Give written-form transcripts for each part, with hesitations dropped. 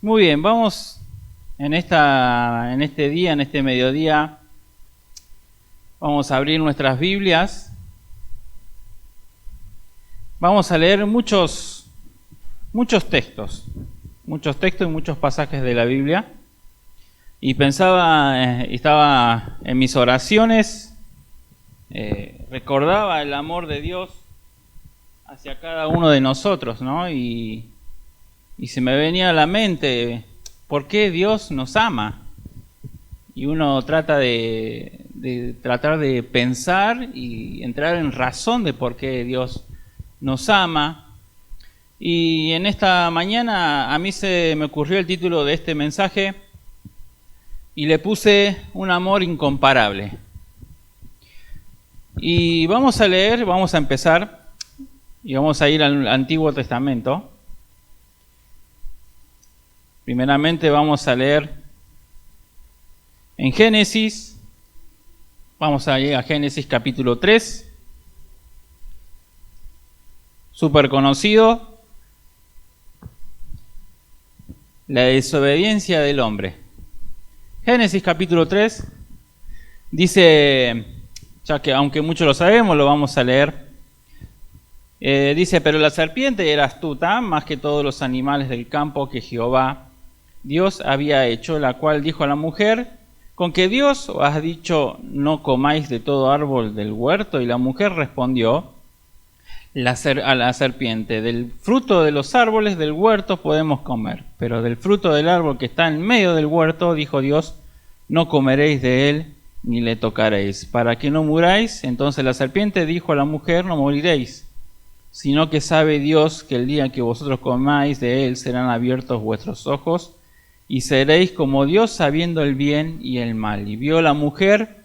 Muy bien, vamos en este día, en este mediodía, vamos a abrir nuestras Biblias. Vamos a leer muchos textos y muchos pasajes de la Biblia. Y estaba en mis oraciones, recordaba el amor de Dios hacia cada uno de nosotros, ¿no? Y se me venía a la mente, ¿por qué Dios nos ama? Y uno trata tratar de pensar y entrar en razón de por qué Dios nos ama. Y en esta mañana a mí se me ocurrió el título de este mensaje y le puse un amor incomparable. Y vamos a empezar y vamos a ir al Antiguo Testamento. Primeramente vamos a leer en Génesis, vamos a ir a Génesis capítulo 3, súper conocido, la desobediencia del hombre. Génesis capítulo 3 dice, ya que aunque muchos lo sabemos, lo vamos a leer. Dice, pero la serpiente era astuta más que todos los animales del campo que Jehová Dios había hecho, la cual dijo a la mujer, ¿con que Dios os ha dicho no comáis de todo árbol del huerto? Y la mujer respondió a la serpiente, del fruto de los árboles del huerto podemos comer, pero del fruto del árbol que está en medio del huerto, dijo Dios, no comeréis de él ni le tocaréis, para que no muráis. Entonces la serpiente dijo a la mujer, no moriréis, sino que sabe Dios que el día que vosotros comáis de él serán abiertos vuestros ojos, y seréis como Dios sabiendo el bien y el mal. Y vio la mujer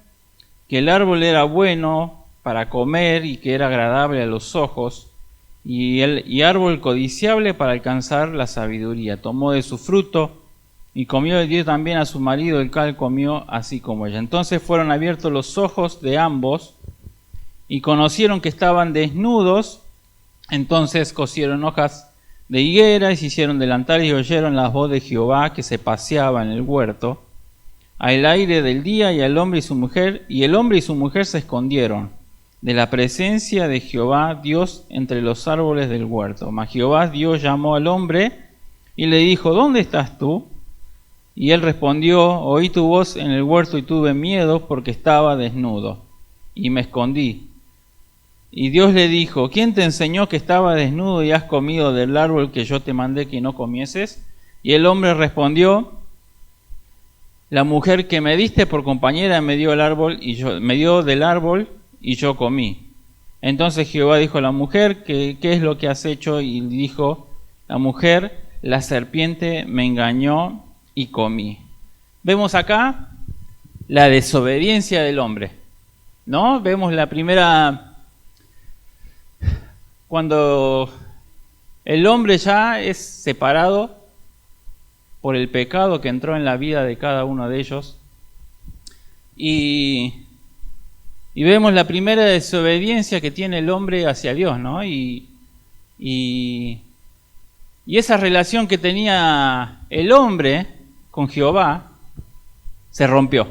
que el árbol era bueno para comer y que era agradable a los ojos, y árbol codiciable para alcanzar la sabiduría. Tomó de su fruto y comió y dio también a su marido, el cual comió así como ella. Entonces fueron abiertos los ojos de ambos y conocieron que estaban desnudos. Entonces cosieron hojas de higuera y se hicieron delantales y oyeron la voz de Jehová que se paseaba en el huerto al aire del día, y el hombre y su mujer se escondieron de la presencia de Jehová Dios entre los árboles del huerto. Mas Jehová Dios llamó al hombre y le dijo, ¿dónde estás tú? Y él respondió, oí tu voz en el huerto y tuve miedo porque estaba desnudo y me escondí. Y Dios le dijo, ¿quién te enseñó que estaba desnudo y has comido del árbol que yo te mandé que no comieses? Y el hombre respondió, la mujer que me diste por compañera me dio del árbol y yo comí. Entonces Jehová dijo a la mujer, ¿qué es lo que has hecho? Y dijo la mujer, la serpiente me engañó y comí. Vemos acá la desobediencia del hombre, ¿no? Vemos la primera... Cuando el hombre ya es separado por el pecado que entró en la vida de cada uno de ellos, y vemos la primera desobediencia que tiene el hombre hacia Dios, ¿no? Y esa relación que tenía el hombre con Jehová se rompió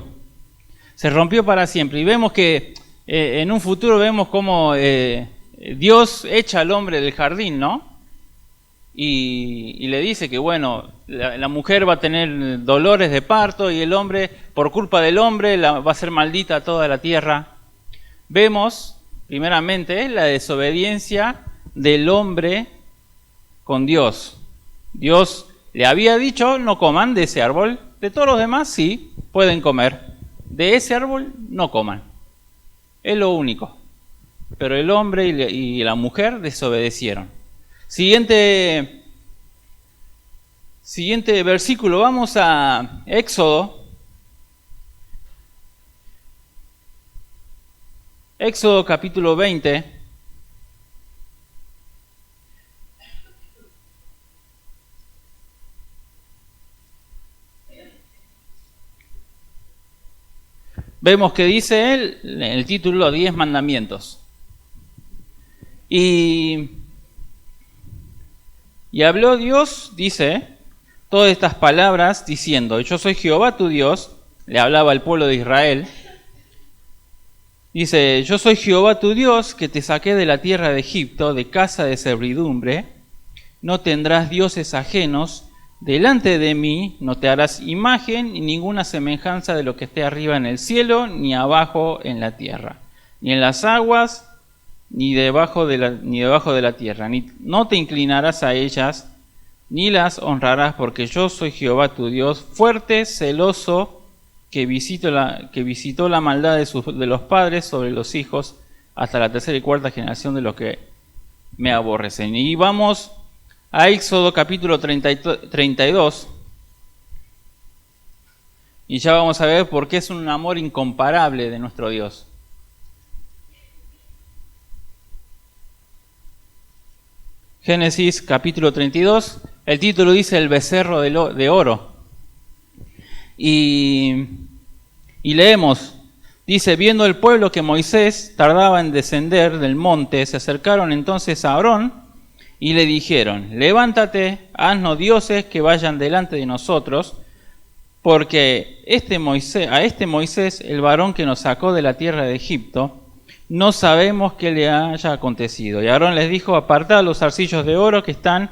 para siempre. Y vemos que en un futuro vemos cómo Dios echa al hombre del jardín, ¿no? Y le dice que, bueno, la mujer va a tener dolores de parto y el hombre, por culpa del hombre, va a ser maldita toda la tierra. Vemos, primeramente, la desobediencia del hombre con Dios. Dios le había dicho, no coman de ese árbol. De todos los demás, sí, pueden comer. De ese árbol, no coman. Es lo único. Pero el hombre y la mujer desobedecieron. Siguiente versículo, vamos a Éxodo. Éxodo capítulo 20. Vemos que dice él, en el título, 10 mandamientos. Y habló Dios, dice, todas estas palabras diciendo: yo soy Jehová tu Dios. Le hablaba al pueblo de Israel. Dice: yo soy Jehová tu Dios, que te saqué de la tierra de Egipto, de casa de servidumbre. No tendrás dioses ajenos delante de mí, no te harás imagen ni ninguna semejanza de lo que esté arriba en el cielo, ni abajo en la tierra, ni en las aguas, ni debajo de la tierra. No te inclinarás a ellas, ni las honrarás, porque yo soy Jehová tu Dios, fuerte, celoso, que visitó la maldad de los padres sobre los hijos, hasta la tercera y cuarta generación de los que me aborrecen. Y vamos a Éxodo capítulo 32, y ya vamos a ver por qué es un amor incomparable de nuestro Dios. Génesis capítulo 32, el título dice: el becerro de oro. Y leemos, dice: viendo el pueblo que Moisés tardaba en descender del monte, se acercaron entonces a Aarón y le dijeron: levántate, haznos dioses que vayan delante de nosotros, porque a este Moisés, el varón que nos sacó de la tierra de Egipto, no sabemos qué le haya acontecido. Y Aarón les dijo: apartad los zarcillos de oro que están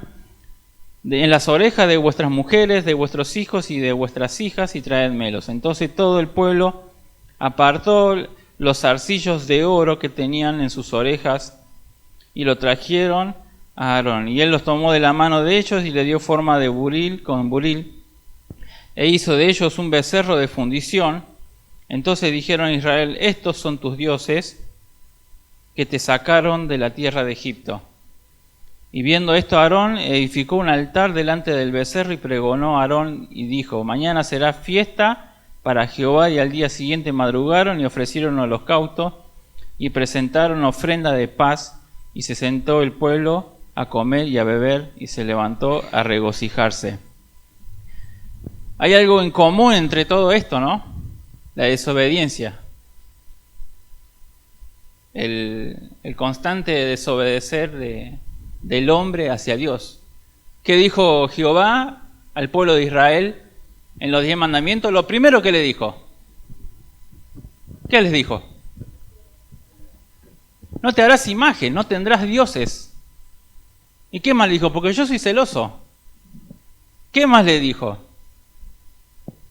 en las orejas de vuestras mujeres, de vuestros hijos y de vuestras hijas, y traédmelos. Entonces todo el pueblo apartó los zarcillos de oro que tenían en sus orejas y lo trajeron a Aarón. Y él los tomó de la mano de ellos y le dio forma de buril con buril, e hizo de ellos un becerro de fundición. Entonces dijeron a Israel: estos son tus dioses que te sacaron de la tierra de Egipto. Y viendo esto, Aarón edificó un altar delante del becerro y pregonó a Aarón y dijo: mañana será fiesta para Jehová. Y al día siguiente madrugaron y ofrecieron holocaustos y presentaron ofrenda de paz. Y se sentó el pueblo a comer y a beber y se levantó a regocijarse. Hay algo en común entre todo esto, ¿no? La desobediencia. El constante desobedecer del hombre hacia Dios. ¿Qué dijo Jehová al pueblo de Israel en los 10 mandamientos? Lo primero que le dijo. ¿Qué les dijo? No te harás imagen, no tendrás dioses. ¿Y qué más le dijo? Porque yo soy celoso. ¿Qué más le dijo?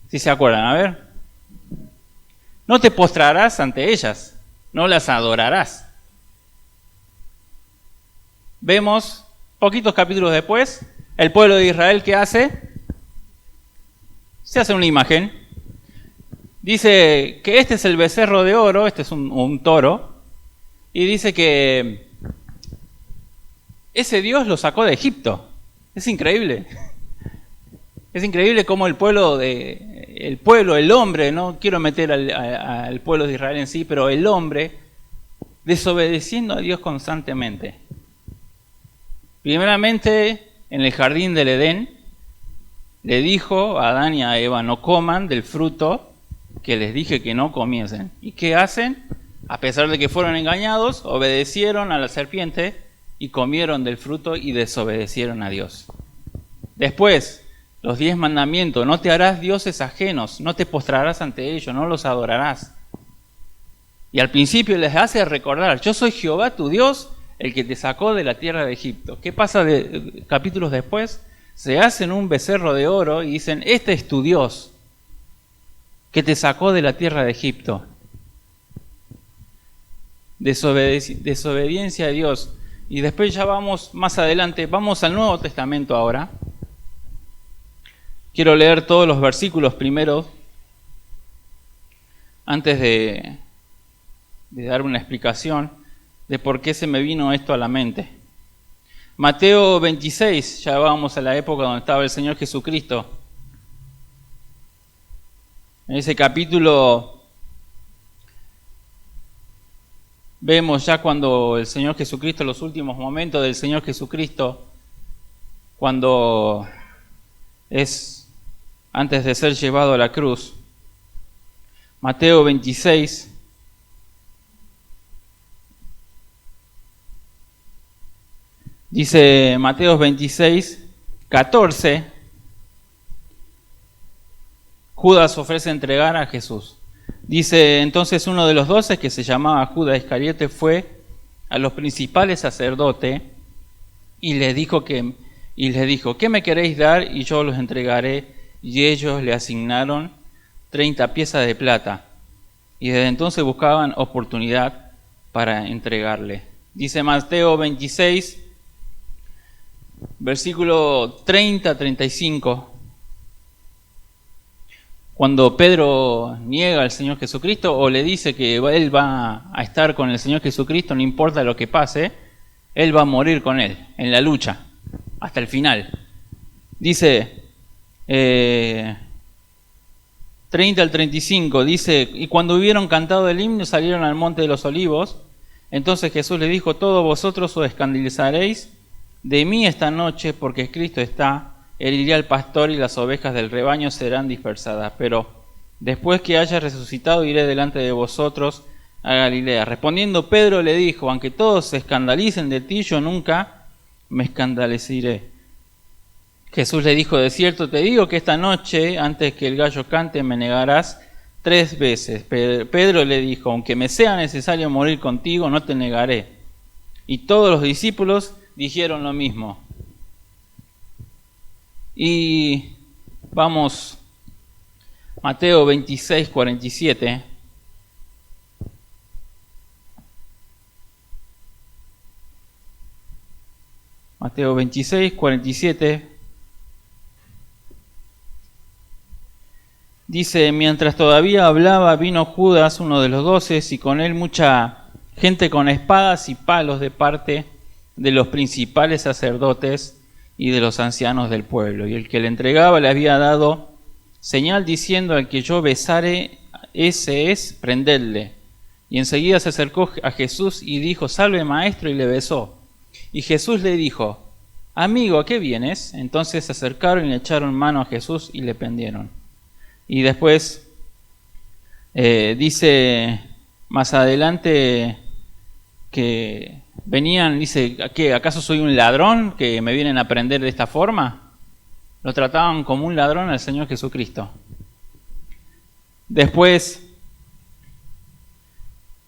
Si se acuerdan, a ver. No te postrarás ante ellas, no las adorarás. Vemos, poquitos capítulos después, el pueblo de Israel, ¿qué hace? Se hace una imagen. Dice que este es el becerro de oro, este es un toro, y dice que ese Dios lo sacó de Egipto. Es increíble. Es increíble cómo el hombre, no quiero meter al pueblo de Israel en sí, pero el hombre desobedeciendo a Dios constantemente. Primeramente, en el jardín del Edén, le dijo a Adán y a Eva: no coman del fruto que les dije que no comiesen. ¿Y qué hacen? A pesar de que fueron engañados, obedecieron a la serpiente y comieron del fruto y desobedecieron a Dios. Después, los 10 mandamientos: no te harás dioses ajenos, no te postrarás ante ellos, no los adorarás. Y al principio les hace recordar: yo soy Jehová tu Dios, el que te sacó de la tierra de Egipto. ¿Qué pasa capítulos después? Se hacen un becerro de oro y dicen: este es tu Dios, que te sacó de la tierra de Egipto. Desobediencia a Dios. Y después ya vamos más adelante, vamos al Nuevo Testamento ahora. Quiero leer todos los versículos primero, antes de dar una explicación de por qué se me vino esto a la mente. Mateo 26, ya vamos a la época donde estaba el Señor Jesucristo. En ese capítulo vemos ya cuando el Señor Jesucristo, los últimos momentos del Señor Jesucristo, cuando es antes de ser llevado a la cruz. Mateo 26. Dice Mateo 26, 14. Judas ofrece entregar a Jesús. Dice, entonces uno de los 12, que se llamaba Judas Iscariote, fue a los principales sacerdotes y les dijo, ¿qué me queréis dar? Y yo los entregaré. Y ellos le asignaron 30 piezas de plata. Y desde entonces buscaban oportunidad para entregarle. Dice Mateo 26, versículo 30-35. Cuando Pedro niega al Señor Jesucristo o le dice que él va a estar con el Señor Jesucristo, no importa lo que pase, él va a morir con él en la lucha hasta el final. Dice 30-35, dice, y cuando hubieron cantado el himno salieron al monte de los olivos. Entonces Jesús les dijo, todos vosotros os escandalizaréis de mí esta noche, porque Cristo está, heriré al pastor y las ovejas del rebaño serán dispersadas. Pero después que haya resucitado iré delante de vosotros a Galilea. Respondiendo Pedro le dijo, aunque todos se escandalicen de ti, yo nunca me escandalizaré. Jesús le dijo, de cierto te digo que esta noche, antes que el gallo cante, me negarás 3 veces. Pedro le dijo, aunque me sea necesario morir contigo, no te negaré. Y todos los discípulos dijeron lo mismo. Y vamos, Mateo 26, 47. Mateo 26, 47. Dice, mientras todavía hablaba, vino Judas, uno de los 12, y con él mucha gente con espadas y palos de parte de los principales sacerdotes y de los ancianos del pueblo. Y el que le entregaba le había dado señal diciendo, al que yo besare, ese es, prendedle. Y enseguida se acercó a Jesús y dijo, salve maestro, y le besó. Y Jesús le dijo, amigo, ¿a qué vienes? Entonces se acercaron y le echaron mano a Jesús y le prendieron. Y después dice más adelante que venían, dice, ¿qué, acaso soy un ladrón que me vienen a prender de esta forma? Lo trataban como un ladrón al Señor Jesucristo. Después,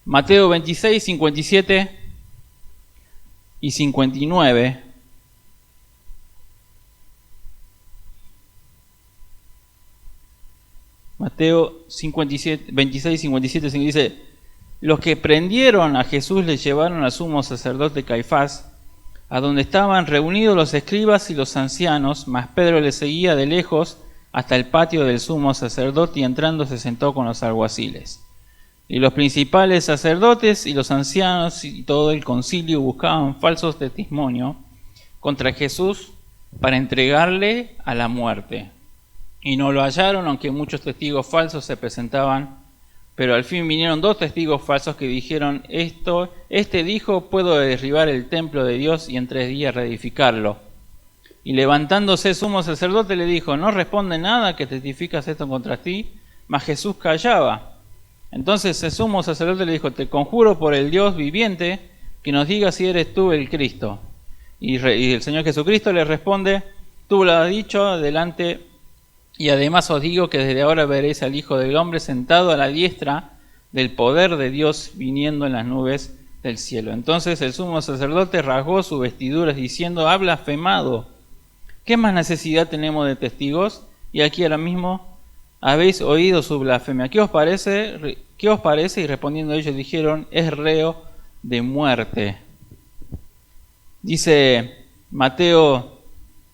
Mateo 26, 57 y 59. Mateo 57, 26, 57 dice, los que prendieron a Jesús le llevaron al sumo sacerdote Caifás, a donde estaban reunidos los escribas y los ancianos, mas Pedro le seguía de lejos hasta el patio del sumo sacerdote y entrando se sentó con los alguaciles. Y los principales sacerdotes y los ancianos y todo el concilio buscaban falsos testimonios contra Jesús para entregarle a la muerte. Y no lo hallaron, aunque muchos testigos falsos se presentaban, pero al fin vinieron 2 testigos falsos que dijeron, este dijo, puedo derribar el templo de Dios y en 3 días reedificarlo. Y levantándose el sumo sacerdote le dijo, no responde nada que testificas esto contra ti, mas Jesús callaba. Entonces el sumo sacerdote le dijo, te conjuro por el Dios viviente, que nos diga si eres tú el Cristo. Y el Señor Jesucristo le responde, tú lo has dicho delante. Y además os digo que desde ahora veréis al Hijo del Hombre sentado a la diestra del poder de Dios viniendo en las nubes del cielo. Entonces el sumo sacerdote rasgó sus vestiduras diciendo, ha blasfemado. ¿Qué más necesidad tenemos de testigos? Y aquí ahora mismo habéis oído su blasfemia. ¿Qué os parece? Y respondiendo ellos dijeron, es reo de muerte. Dice Mateo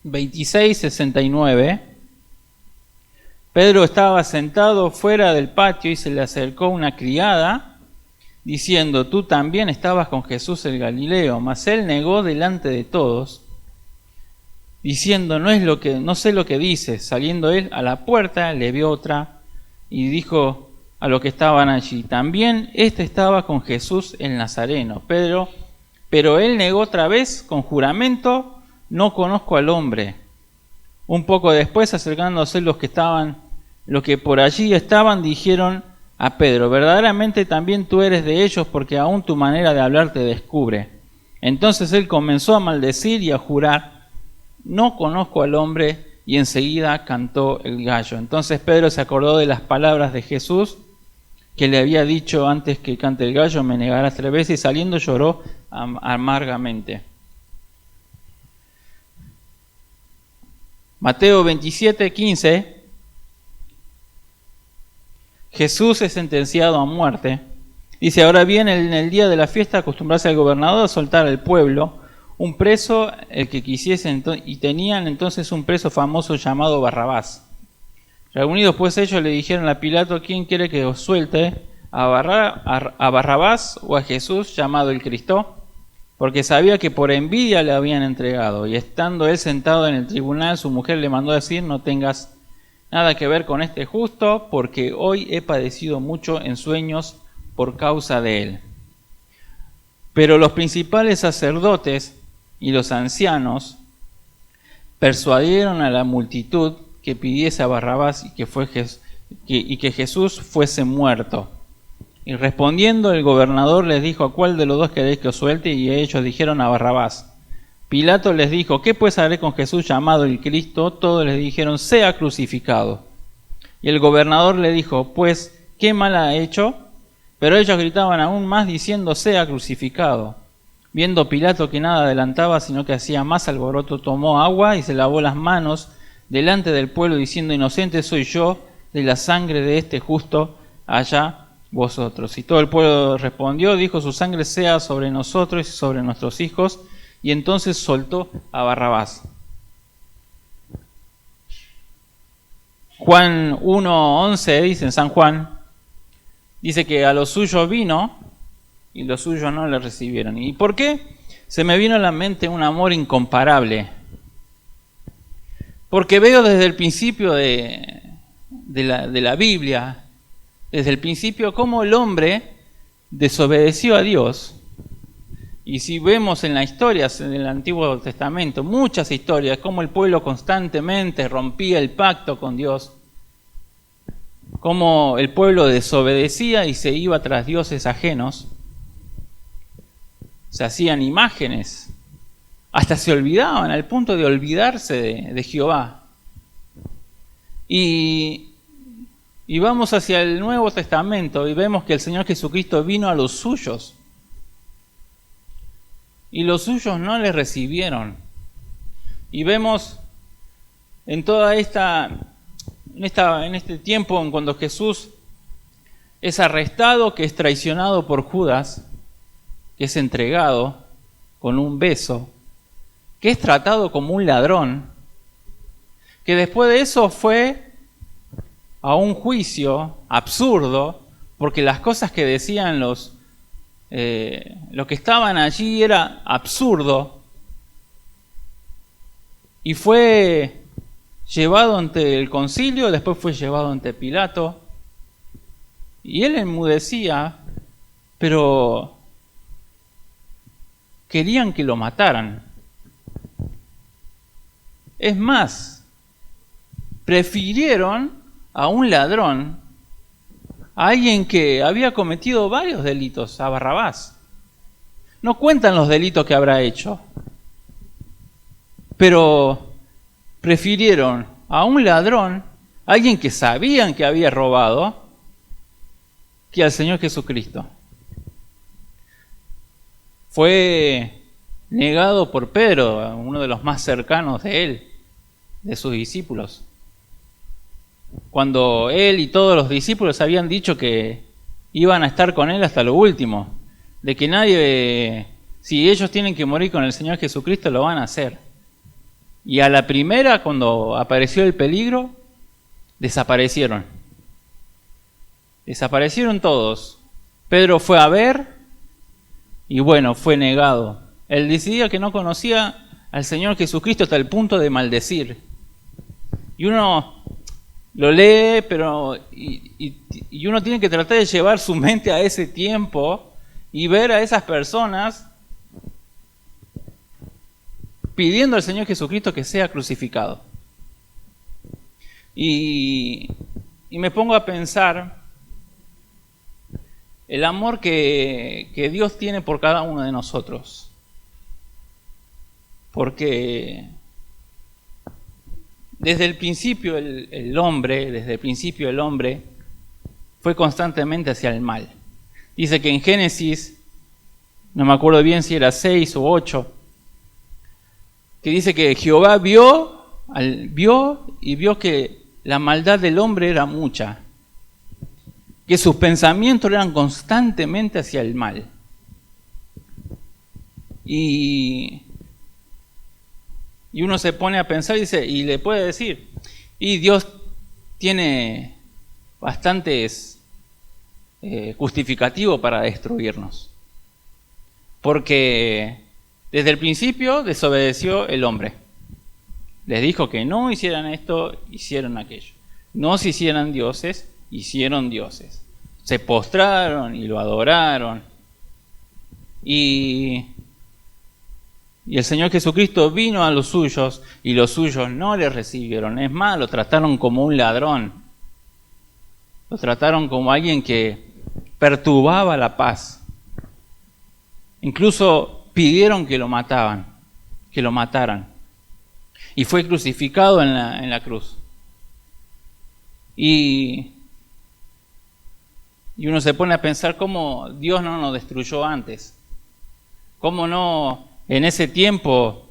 26, 69. Pedro estaba sentado fuera del patio y se le acercó una criada, diciendo, tú también estabas con Jesús el Galileo. Mas él negó delante de todos, diciendo, no sé lo que dices. Saliendo él a la puerta, le vio otra y dijo a los que estaban allí, también este estaba con Jesús el Nazareno. Pero él negó otra vez con juramento, no conozco al hombre. Un poco después, acercándose los que por allí estaban, dijeron a Pedro, verdaderamente también tú eres de ellos, porque aún tu manera de hablar te descubre. Entonces él comenzó a maldecir y a jurar, no conozco al hombre y enseguida cantó el gallo. Entonces Pedro se acordó de las palabras de Jesús, que le había dicho: antes que cante el gallo me negarás 3 veces, y saliendo lloró amargamente. Mateo 27:15. Jesús es sentenciado a muerte. Dice: ahora bien, en el día de la fiesta acostumbrase al gobernador a soltar al pueblo un preso, el que quisiese, y tenían entonces un preso famoso llamado Barrabás. Reunidos pues ellos le dijeron a Pilato: ¿quién quiere que os suelte? ¿A Barrabás o a Jesús llamado el Cristo? Porque sabía que por envidia le habían entregado. Y estando él sentado en el tribunal, su mujer le mandó decir: no tengas nada que ver con este justo, porque hoy he padecido mucho en sueños por causa de él. Pero los principales sacerdotes y los ancianos persuadieron a la multitud que pidiese a Barrabás y que Jesús fuese muerto. Y respondiendo el gobernador les dijo: ¿a cuál de los dos queréis que os suelte? Y ellos dijeron: a Barrabás. Pilato les dijo: ¿qué pues haré con Jesús llamado el Cristo? Todos les dijeron: sea crucificado. Y el gobernador le dijo: pues, ¿qué mal ha hecho? Pero ellos gritaban aún más diciendo: sea crucificado. Viendo Pilato que nada adelantaba, sino que hacía más alboroto, tomó agua y se lavó las manos delante del pueblo, diciendo: inocente soy yo de la sangre de este justo, allá vosotros. Y todo el pueblo respondió, dijo: su sangre sea sobre nosotros y sobre nuestros hijos. Y entonces soltó a Barrabás. Juan 1:11 dice en San Juan, dice que a los suyos vino y los suyos no le recibieron. ¿Y por qué? Se me vino a la mente un amor incomparable. Porque veo desde el principio de la Biblia, desde el principio, cómo el hombre desobedeció a Dios. Y si vemos en las historias del Antiguo Testamento, muchas historias, cómo el pueblo constantemente rompía el pacto con Dios, cómo el pueblo desobedecía y se iba tras dioses ajenos, se hacían imágenes, hasta se olvidaban, al punto de olvidarse de Jehová. Y vamos hacia el Nuevo Testamento y vemos que el Señor Jesucristo vino a los suyos. Y los suyos no le recibieron. Y vemos en toda en este tiempo, en cuando Jesús es arrestado, que es traicionado por Judas, que es entregado con un beso, que es tratado como un ladrón, que después de eso fue a un juicio absurdo, porque las cosas que decían los que estaban allí era absurdo, y fue llevado ante el concilio, después fue llevado ante Pilato, y él enmudecía, pero querían que lo mataran. Es más, prefirieron a un ladrón, a alguien que había cometido varios delitos, a Barrabás. No cuentan los delitos que habrá hecho, pero prefirieron a un ladrón, a alguien que sabían que había robado, que al Señor Jesucristo. Fue negado por Pedro, uno de los más cercanos de él, de sus discípulos. Cuando él y todos los discípulos habían dicho que iban a estar con él hasta lo último, de que nadie, si ellos tienen que morir con el Señor Jesucristo, lo van a hacer. Y a la primera, cuando apareció el peligro, desaparecieron. Desaparecieron todos. Pedro fue a ver y bueno, fue negado. Él decía que no conocía al Señor Jesucristo hasta el punto de maldecir. Y uno lo lee, pero y uno tiene que tratar de llevar su mente a ese tiempo y ver a esas personas pidiendo al Señor Jesucristo que sea crucificado. Y me pongo a pensar el amor que Dios tiene por cada uno de nosotros. Porque desde el principio el hombre fue constantemente hacia el mal. Dice que en Génesis, no me acuerdo bien si era 6 o 8, que dice que Jehová vio que la maldad del hombre era mucha, que sus pensamientos eran constantemente hacia el mal. Y uno se pone a pensar y le puede decir, y Dios tiene bastantes justificativos para destruirnos. Porque desde el principio desobedeció el hombre. Les dijo que no hicieran esto, hicieron aquello. No se hicieran dioses, hicieron dioses. Se postraron y lo adoraron. Y el Señor Jesucristo vino a los suyos y los suyos no le recibieron. Es más, lo trataron como un ladrón. Lo trataron como alguien que perturbaba la paz. Incluso pidieron que lo mataran. Y fue crucificado en la cruz. Y uno se pone a pensar cómo Dios no nos destruyó antes. Cómo no en ese tiempo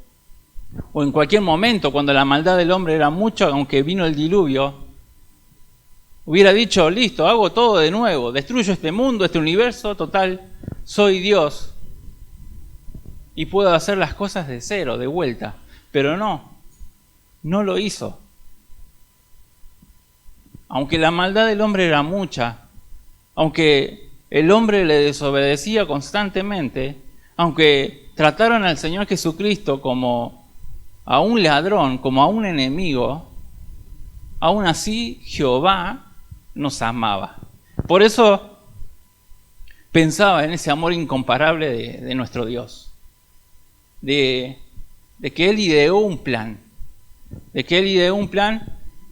o en cualquier momento cuando la maldad del hombre era mucha, aunque vino el diluvio, hubiera dicho, listo, hago todo de nuevo, destruyo este mundo, este universo, total, soy Dios y puedo hacer las cosas de cero, de vuelta. Pero no lo hizo. Aunque la maldad del hombre era mucha, aunque el hombre le desobedecía constantemente, aunque trataron al Señor Jesucristo como a un ladrón, como a un enemigo, aún así Jehová nos amaba. Por eso pensaba en ese amor incomparable de nuestro Dios, de que Él ideó un plan,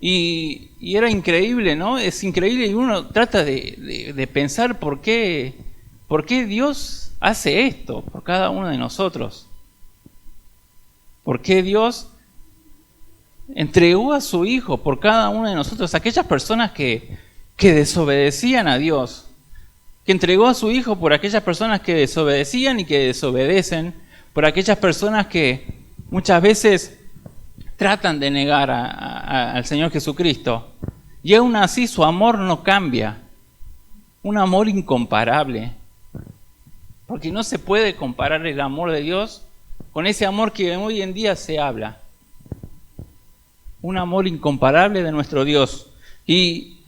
y era increíble, ¿no? Es increíble y uno trata de pensar por qué Dios hace esto por cada uno de nosotros. ¿Por qué Dios entregó a su Hijo por cada uno de nosotros? Aquellas personas que desobedecían a Dios, que entregó a su Hijo por aquellas personas que desobedecían y que desobedecen, por aquellas personas que muchas veces tratan de negar al Señor Jesucristo. Y aún así su amor no cambia. Un amor incomparable. Porque no se puede comparar el amor de Dios con ese amor que hoy en día se habla. Un amor incomparable de nuestro Dios. Y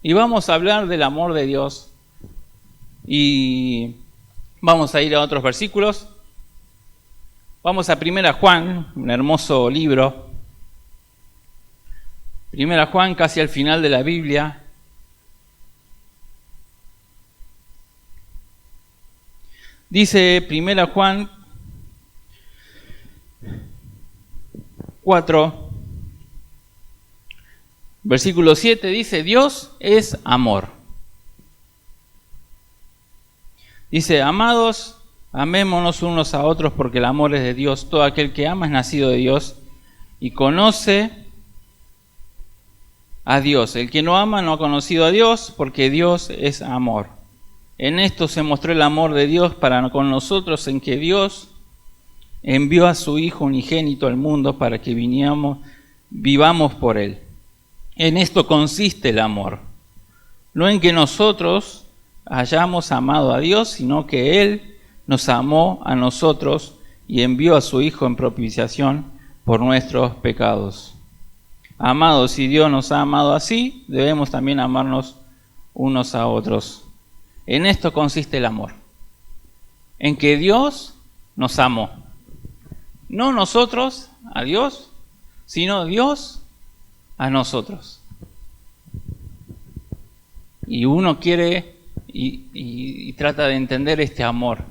vamos a hablar del amor de Dios. Y vamos a ir a otros versículos. Vamos a 1 Juan, un hermoso libro. 1 Juan, casi al final de la Biblia. Dice 1 Juan 4, versículo 7, dice, Dios es amor. Dice, amados, amémonos unos a otros porque el amor es de Dios. Todo aquel que ama es nacido de Dios y conoce a Dios. El que no ama no ha conocido a Dios porque Dios es amor. En esto se mostró el amor de Dios para con nosotros, en que Dios envió a su Hijo unigénito al mundo para que vivamos por Él. En esto consiste el amor. No en que nosotros hayamos amado a Dios, sino que Él nos amó a nosotros y envió a su Hijo en propiciación por nuestros pecados. Amados, si Dios nos ha amado así, debemos también amarnos unos a otros. En esto consiste el amor, en que Dios nos amó. No nosotros a Dios, sino Dios a nosotros. Y uno quiere y trata de entender este amor.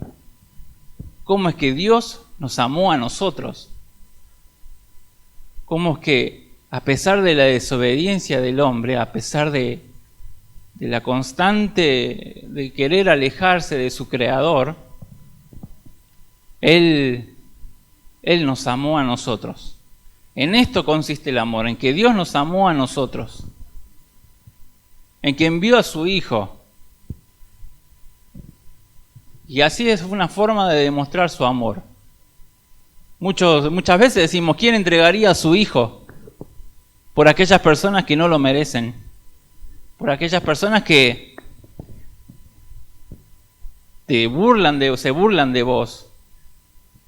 ¿Cómo es que Dios nos amó a nosotros? ¿Cómo es que a pesar de la desobediencia del hombre, a pesar de la constante de querer alejarse de su Creador, Él nos amó a nosotros? En esto consiste el amor, en que Dios nos amó a nosotros, en que envió a su Hijo. Y así es una forma de demostrar su amor. Muchas veces decimos, ¿quién entregaría a su Hijo por aquellas personas que no lo merecen? Por aquellas personas que se burlan de vos,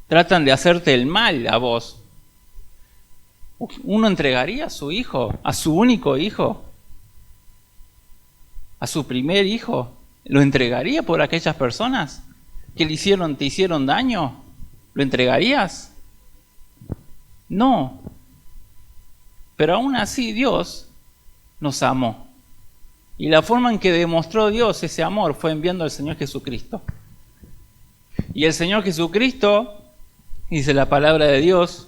tratan de hacerte el mal a vos. ¿Uno entregaría a su hijo, a su único hijo, a su primer hijo? ¿Lo entregaría por aquellas personas que te hicieron daño? ¿Lo entregarías? No. Pero aún así Dios nos amó. Y la forma en que demostró Dios ese amor fue enviando al Señor Jesucristo. Y el Señor Jesucristo, dice la palabra de Dios,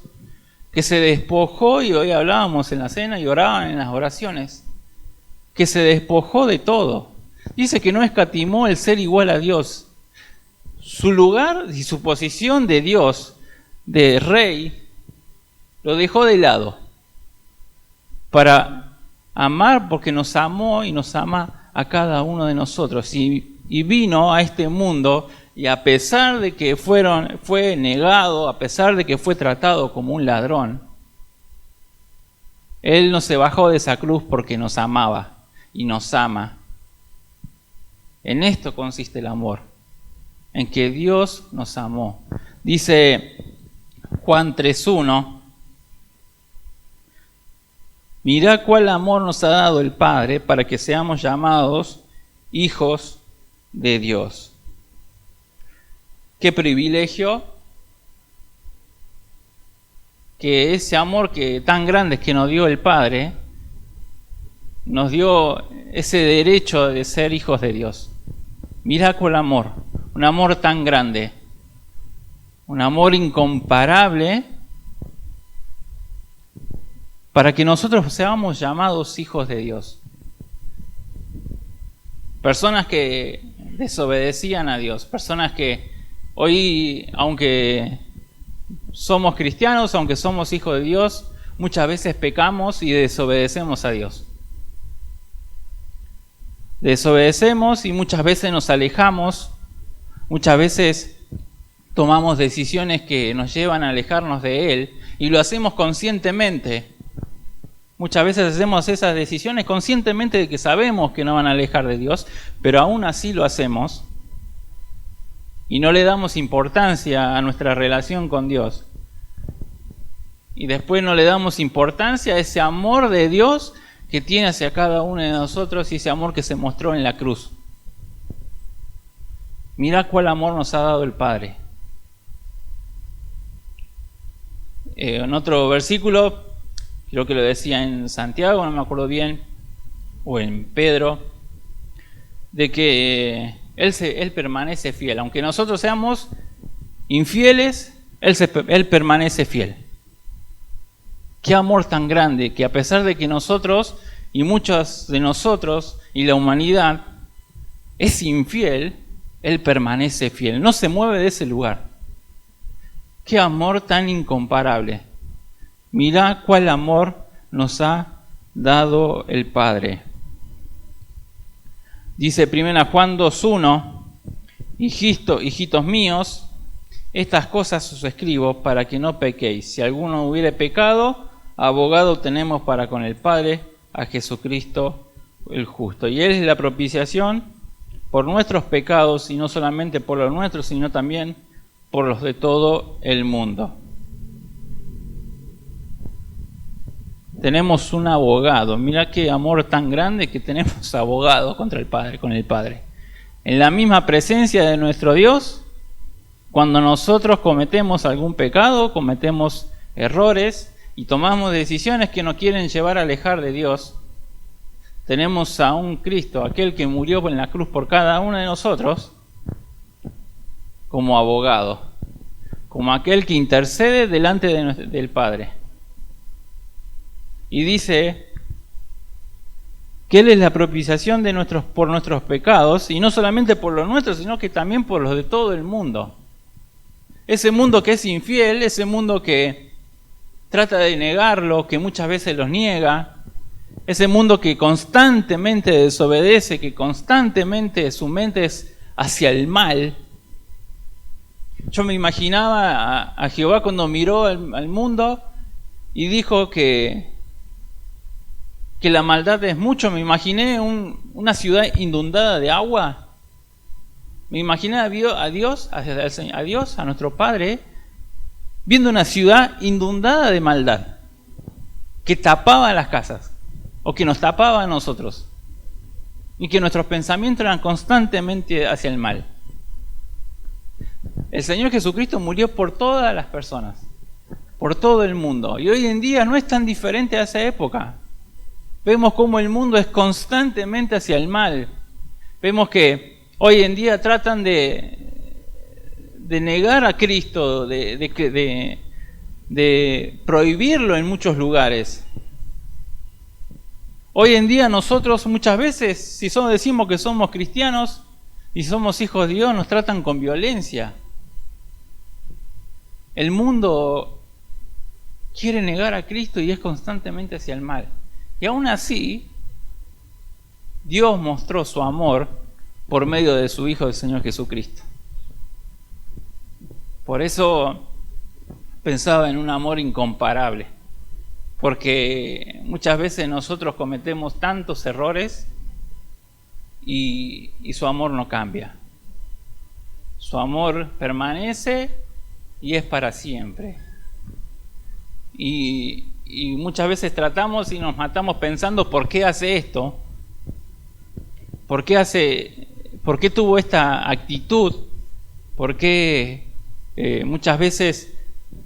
que se despojó, y hoy hablábamos en la cena y oraban en las oraciones, que se despojó de todo. Dice que no escatimó el ser igual a Dios. Su lugar y su posición de Dios, de rey, lo dejó de lado para amar, porque nos amó y nos ama a cada uno de nosotros. Y vino a este mundo, y a pesar de que fue negado, a pesar de que fue tratado como un ladrón, Él no se bajó de esa cruz porque nos amaba y nos ama. En esto consiste el amor, en que Dios nos amó. Dice Juan 3:1, mirad cuál amor nos ha dado el Padre para que seamos llamados hijos de Dios. Qué privilegio que ese amor tan grande que nos dio el Padre, nos dio ese derecho de ser hijos de Dios. Mirá cuál amor, un amor tan grande, un amor incomparable, para que nosotros seamos llamados hijos de Dios. Personas que desobedecían a Dios, personas que hoy, aunque somos cristianos, aunque somos hijos de Dios, muchas veces pecamos y desobedecemos a Dios. Desobedecemos y muchas veces nos alejamos, muchas veces tomamos decisiones que nos llevan a alejarnos de Él, y lo hacemos conscientemente. Muchas veces hacemos esas decisiones conscientemente de que sabemos que nos van a alejar de Dios, pero aún así lo hacemos y no le damos importancia a nuestra relación con Dios. Y después no le damos importancia a ese amor de Dios que tiene hacia cada uno de nosotros, y ese amor que se mostró en la cruz. Mirá cuál amor nos ha dado el Padre. En otro versículo, creo que lo decía en Santiago, no me acuerdo bien, o en Pedro, de que Él permanece fiel. Aunque nosotros seamos infieles, Él permanece fiel. Qué amor tan grande, que a pesar de que nosotros, y muchos de nosotros, y la humanidad, es infiel, Él permanece fiel. No se mueve de ese lugar. Qué amor tan incomparable. Mirá cuál amor nos ha dado el Padre. Dice 1 Juan 2:1, hijitos míos, estas cosas os escribo para que no pequéis. Si alguno hubiere pecado, abogado tenemos para con el Padre, a Jesucristo el justo. Y Él es la propiciación por nuestros pecados, y no solamente por los nuestros, sino también por los de todo el mundo. Tenemos un abogado. Mira qué amor tan grande que tenemos abogado contra el Padre, con el Padre. En la misma presencia de nuestro Dios, cuando nosotros cometemos algún pecado, cometemos errores y tomamos decisiones que nos quieren llevar a alejar de Dios, tenemos a un Cristo, aquel que murió en la cruz por cada uno de nosotros, como abogado, como aquel que intercede delante del Padre. Y dice que Él es la propiciación por nuestros pecados, y no solamente por los nuestros, sino que también por los de todo el mundo. Ese mundo que es infiel, ese mundo que trata de negarlo, que muchas veces los niega. Ese mundo que constantemente desobedece, que constantemente su mente es hacia el mal. Yo me imaginaba a Jehová cuando miró al mundo y dijo que la maldad es mucho. Me imaginé una ciudad inundada de agua. Me imaginé a Dios, a nuestro Padre, viendo una ciudad inundada de maldad, que tapaba las casas, o que nos tapaba a nosotros, y que nuestros pensamientos eran constantemente hacia el mal. El Señor Jesucristo murió por todas las personas, por todo el mundo, y hoy en día no es tan diferente a esa época. Vemos cómo el mundo es constantemente hacia el mal. Vemos que hoy en día tratan de negar a Cristo, de prohibirlo en muchos lugares. Hoy en día nosotros muchas veces, si decimos que somos cristianos y somos hijos de Dios, nos tratan con violencia. El mundo quiere negar a Cristo y es constantemente hacia el mal. Y aún así, Dios mostró su amor por medio de su Hijo, el Señor Jesucristo. Por eso pensaba en un amor incomparable, porque muchas veces nosotros cometemos tantos errores y su amor no cambia. Su amor permanece y es para siempre. Y muchas veces tratamos y nos matamos pensando ¿por qué hace esto? ¿Por qué tuvo esta actitud? ¿Por qué muchas veces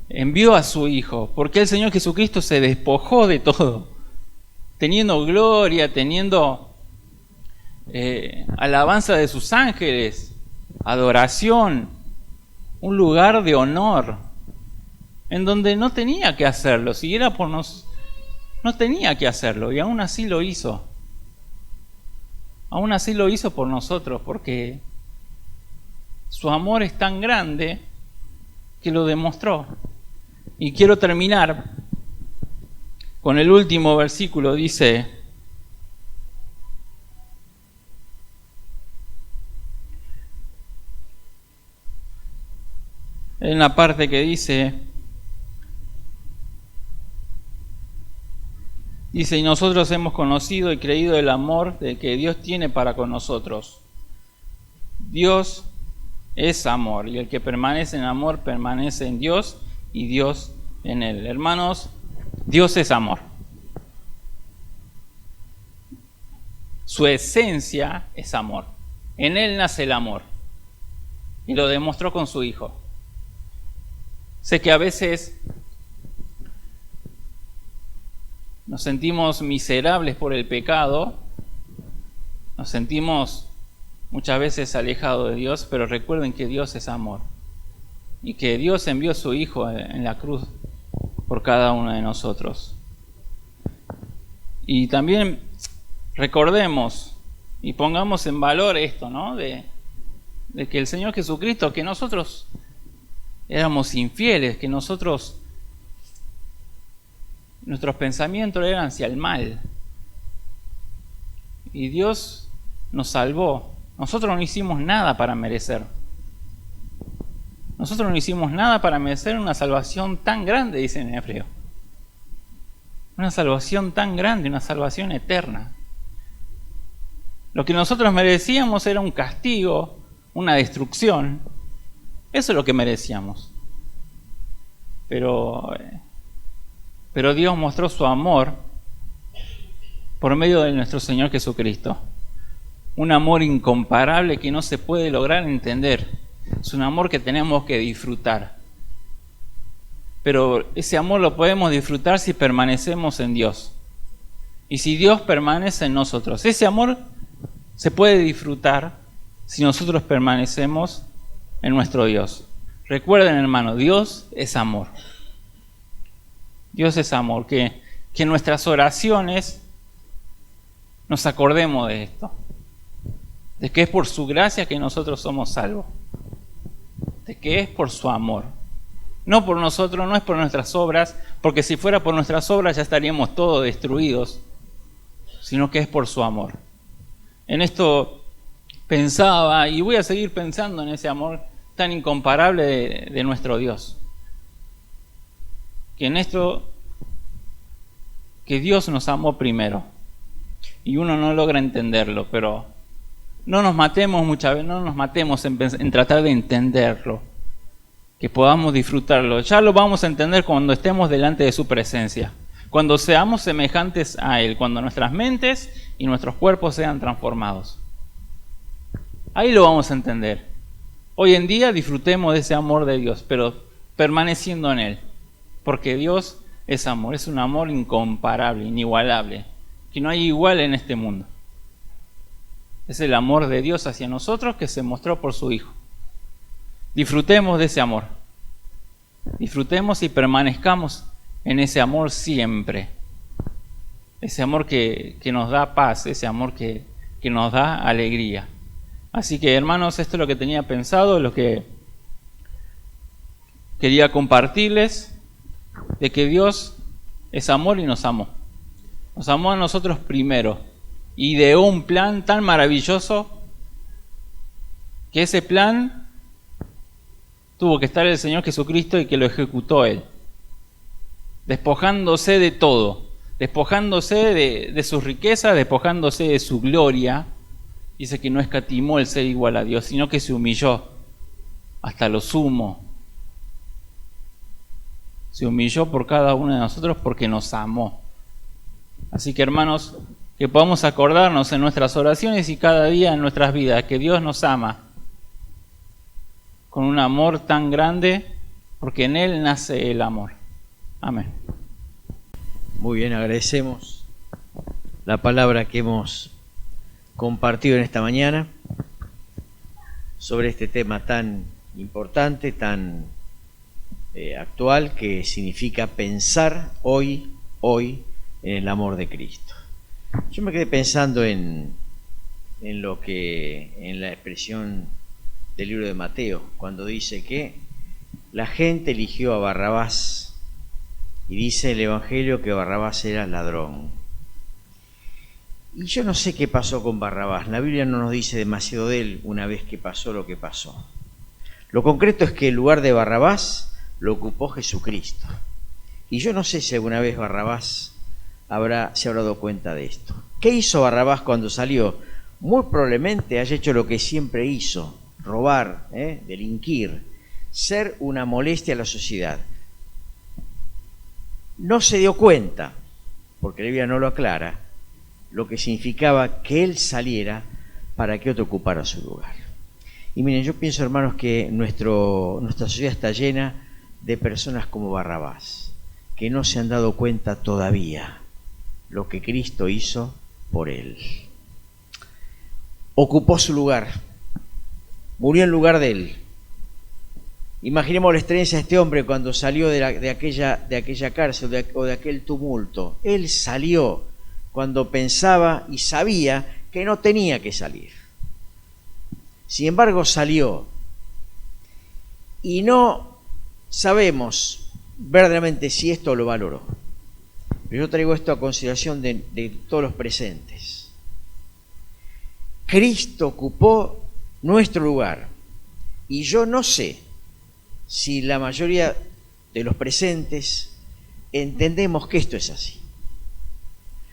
envió a su Hijo? ¿Por qué el Señor Jesucristo se despojó de todo? Teniendo gloria, teniendo alabanza de sus ángeles, adoración, un lugar de honor, en donde no tenía que hacerlo. Si era por nosotros, no tenía que hacerlo, y aún así lo hizo. Aún así lo hizo por nosotros, porque su amor es tan grande que lo demostró. Y quiero terminar con el último versículo. Dice: en la parte que dice, y nosotros hemos conocido y creído el amor de que Dios tiene para con nosotros. Dios es amor, y el que permanece en amor permanece en Dios y Dios en él. Hermanos, Dios es amor. Su esencia es amor. En él nace el amor, y lo demostró con su Hijo. Sé que a veces nos sentimos miserables por el pecado, nos sentimos muchas veces alejados de Dios, pero recuerden que Dios es amor y que Dios envió a su Hijo en la cruz por cada uno de nosotros. Y también recordemos y pongamos en valor esto, ¿no? De que el Señor Jesucristo, que nosotros éramos infieles, que nuestros pensamientos eran hacia el mal, y Dios nos salvó. Nosotros no hicimos nada para merecer. Nosotros no hicimos nada para merecer una salvación tan grande, dice en Hebreo. Una salvación tan grande, una salvación eterna. Lo que nosotros merecíamos era un castigo, una destrucción. Eso es lo que merecíamos. Pero Dios mostró su amor por medio de nuestro Señor Jesucristo. Un amor incomparable que no se puede lograr entender. Es un amor que tenemos que disfrutar. Pero ese amor lo podemos disfrutar si permanecemos en Dios. Y si Dios permanece en nosotros. Ese amor se puede disfrutar si nosotros permanecemos en nuestro Dios. Recuerden, hermano, Dios es amor. Dios es amor. Que en nuestras oraciones nos acordemos de esto. De que es por su gracia que nosotros somos salvos. De que es por su amor. No por nosotros, no es por nuestras obras, porque si fuera por nuestras obras ya estaríamos todos destruidos, sino que es por su amor. En esto pensaba, y voy a seguir pensando en ese amor tan incomparable de nuestro Dios. Que en esto, que Dios nos amó primero, y uno no logra entenderlo, pero no nos matemos muchas veces, no nos matemos en tratar de entenderlo, que podamos disfrutarlo. Ya lo vamos a entender cuando estemos delante de su presencia, cuando seamos semejantes a Él, cuando nuestras mentes y nuestros cuerpos sean transformados. Ahí lo vamos a entender. Hoy en día disfrutemos de ese amor de Dios, pero permaneciendo en Él, porque Dios es amor, es un amor incomparable, inigualable, que no hay igual en este mundo. Es el amor de Dios hacia nosotros que se mostró por su Hijo. Disfrutemos de ese amor. Disfrutemos y permanezcamos en ese amor siempre. Ese amor que nos da paz, ese amor que nos da alegría. Así que, hermanos, esto es lo que tenía pensado, lo que quería compartirles, de que Dios es amor y nos amó. Nos amó a nosotros primero. Ideó un plan tan maravilloso que ese plan tuvo que estar el Señor Jesucristo y que lo ejecutó Él. Despojándose de todo, despojándose de sus riquezas, despojándose de su gloria. Dice que no escatimó el ser igual a Dios, sino que se humilló hasta lo sumo. Se humilló por cada uno de nosotros porque nos amó. Así que, hermanos, que podamos acordarnos en nuestras oraciones y cada día en nuestras vidas que Dios nos ama con un amor tan grande, porque en Él nace el amor. Amén. Muy bien, agradecemos la palabra que hemos compartido en esta mañana sobre este tema tan importante, tan actual, que significa pensar hoy en el amor de Cristo. Yo me quedé pensando en la expresión del libro de Mateo, cuando dice que la gente eligió a Barrabás, y dice el Evangelio que Barrabás era ladrón. Y yo no sé qué pasó con Barrabás, la Biblia no nos dice demasiado de él una vez que pasó lo que pasó. Lo concreto es que el lugar de Barrabás lo ocupó Jesucristo. Y yo no sé si alguna vez Barrabás se habrá dado cuenta de esto. ¿Qué hizo Barrabás cuando salió? Muy probablemente haya hecho lo que siempre hizo: robar, delinquir, ser una molestia a la sociedad. No se dio cuenta, porque la Biblia no lo aclara, lo que significaba que él saliera para que otro ocupara su lugar. Y miren, yo pienso, hermanos, que nuestra sociedad está llena de personas como Barrabás, que no se han dado cuenta todavía lo que Cristo hizo por él. Ocupó su lugar, murió en lugar de él. Imaginemos la experiencia de este hombre cuando salió de aquella cárcel o de aquel tumulto. Él salió cuando pensaba y sabía que no tenía que salir. Sin embargo, salió. Y no sabemos verdaderamente si esto lo valoró. Pero yo traigo esto a consideración de todos los presentes. Cristo ocupó nuestro lugar. Y yo no sé si la mayoría de los presentes entendemos que esto es así.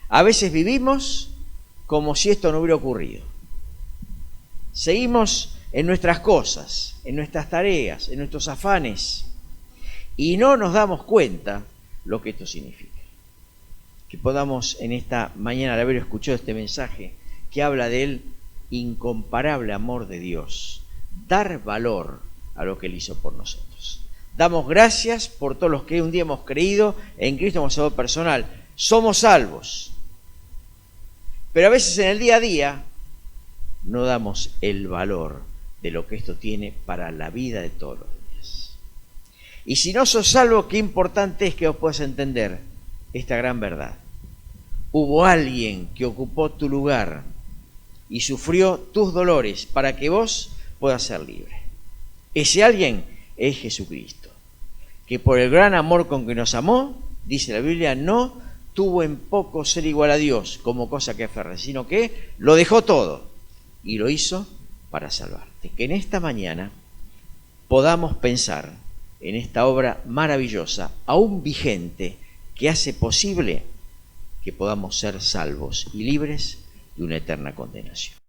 A veces vivimos como si esto no hubiera ocurrido. Seguimos en nuestras cosas, en nuestras tareas, en nuestros afanes, y no nos damos cuenta lo que esto significa. Que podamos en esta mañana, al haber escuchado este mensaje que habla del incomparable amor de Dios, dar valor a lo que Él hizo por nosotros. Damos gracias por todos los que un día hemos creído en Cristo como Salvador personal. Somos salvos. Pero a veces en el día a día no damos el valor de lo que esto tiene para la vida de todos los días. Y si no sos salvo, qué importante es que vos puedas entender esta gran verdad. Hubo alguien que ocupó tu lugar y sufrió tus dolores para que vos puedas ser libre. Ese alguien es Jesucristo. que por el gran amor con que nos amó, dice la Biblia, no tuvo en poco ser igual a Dios como cosa que aferre, sino que lo dejó todo y lo hizo para salvarte. Que en esta mañana podamos pensar en esta obra maravillosa, aún vigente, que hace posible que podamos ser salvos y libres de una eterna condenación.